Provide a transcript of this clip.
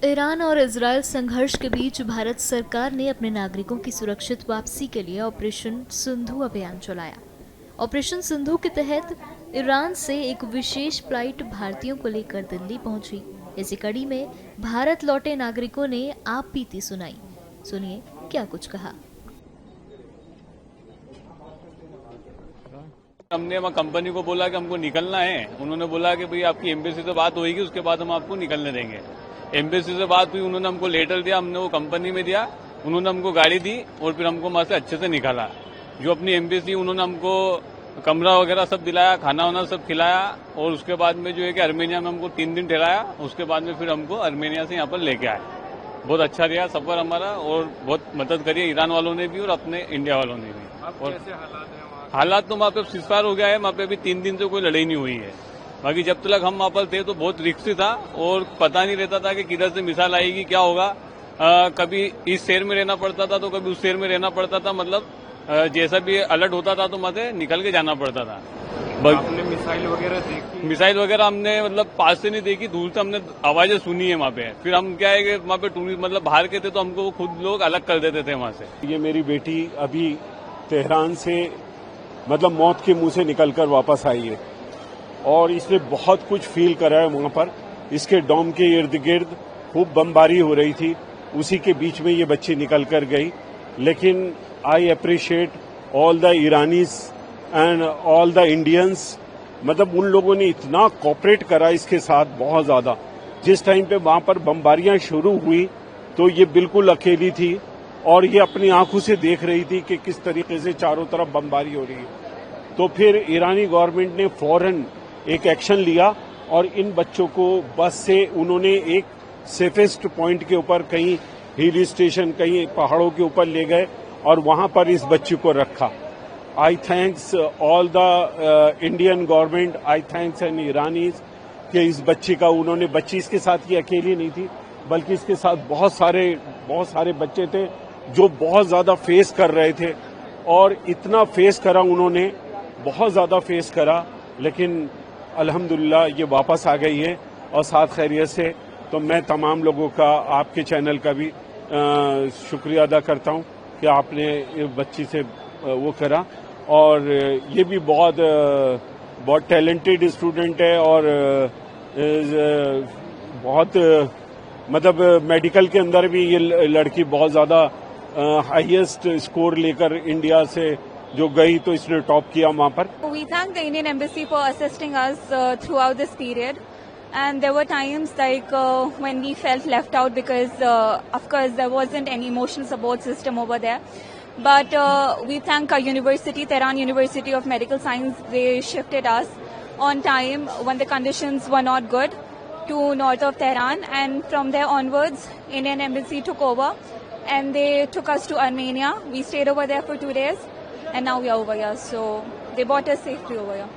Iran और Israel संघर्ष के बीच भारत सरकार ने अपने नागरिकों की सुरक्षित वापसी के लिए ऑपरेशन सिंधु अभियान चलाया। ऑपरेशन सिंधु के तहत ईरान से एक विशेष फ्लाइट भारतीयों को लेकर दिल्ली पहुंची। इसी कड़ी में भारत लौटे नागरिकों ने आप बीती सुनाई। सुनिए क्या कुछ कहा। हमने वहाँ कंपनी को बोला कि हमको निकलना है। उन्होंने बोला कि भाई आपकी एम्बेसी से बात होगी, उसके बाद हम आपको निकलने देंगे। एम्बेसी से बात हुई, उन्होंने हमको लेटर दिया, हमने वो कंपनी में दिया, उन्होंने हमको गाड़ी दी और फिर हमको वहां से अच्छे से निकाला। जो अपनी एम्बेसी, उन्होंने हमको कमरा वगैरह सब दिलाया, खाना वाना सब खिलाया और उसके बाद में जो है कि अर्मेनिया में हमको 3 दिन ठहराया। उसके बाद में फिर हमको अर्मेनिया से यहाँ पर लेके आए। बहुत अच्छा रहा सफर हमारा और बहुत मदद करी ईरान वालों ने भी और अपने इंडिया वालों ने भी। और कैसे हालात हैं वहाँ? हालात तो वहाँ पे सिस्फार हो गया है। वहाँ पे अभी 3 दिन से कोई लड़ाई नहीं हुई है। बाकी जब तक हम वहाँ पर थे तो बहुत रिस्की था और पता नहीं रहता था कि किधर से मिसाइल आएगी, क्या होगा। कभी इस शहर में रहना पड़ता था तो कभी उस शहर में रहना पड़ता था। मतलब जैसा भी अलर्ट होता था तो वहाँ से निकल के जाना पड़ता था। आपने मिसाइल वगैरह देखी? मिसाइल वगैरह हमने मतलब पास से नहीं देखी, दूर से हमने आवाजें सुनी है वहाँ पे। फिर हम क्या है कि वहाँ पे टूरिस्ट मतलब बाहर के थे तो हमको वो खुद लोग अलग कर देते थे वहाँ से। ये मेरी बेटी अभी तेहरान से मतलब मौत के मुंह से निकलकर वापस आई है और इसने बहुत कुछ फील करा है वहां पर। इसके डॉम के इर्द गिर्द खूब बमबारी हो रही थी, उसी के बीच में ये बच्ची निकल कर गई। लेकिन I appreciate all the Iranis and all the Indians. मतलब उन लोगों ने इतना कोऑपरेट करा इसके साथ बहुत ज्यादा। जिस टाइम पे वहां पर बमबारियां शुरू हुई तो ये बिल्कुल अकेली थी और ये अपनी आंखों से देख रही थी कि किस तरीके से चारों तरफ बमबारी हो रही है। तो फिर ईरानी गवर्नमेंट ने फौरन एक एक्शन लिया और इन बच्चों को बस से उन्होंने एक सेफेस्ट पॉइंट के ऊपर, कहीं हिल स्टेशन, कहीं पहाड़ों के ऊपर ले गए और वहां पर इस बच्ची को रखा। I thanks all the Indian government, I thanks an Iranis कि इस बच्ची का उन्होंने, बच्ची इसके साथ ये अकेली नहीं थी बल्कि इसके साथ बहुत सारे बच्चे थे जो बहुत ज्यादा फेस कर रहे थे और इतना फेस करा उन्होंने, बहुत ज्यादा फेस करा। लेकिन अल्हम्दुलिल्लाह ये वापस आ गई है और साथ खैरियत से। तो मैं तमाम लोगों का, आपके चैनल का भी शुक्रिया अदा करता हूं कि आपने इस बच्ची से वो करा। और ये भी बहुत टैलेंटेड स्टूडेंट है और बहुत मतलब मेडिकल के अंदर भी ये लड़की बहुत ज्यादा हाईएस्ट स्कोर लेकर इंडिया से जो गई तो इसने टॉप किया वहां पर। We thank the Indian Embassy for assisting us throughout this period. And there were times like when we felt left out because, of course, there wasn't any emotional support system over there. But we thank our university, Tehran University of Medical Science. They shifted us on time when the conditions were not good to north of Tehran. And from there onwards, Indian Embassy took over and they took us to Armenia. We stayed over there for 2 days and now we are over here. So they brought us safely over here.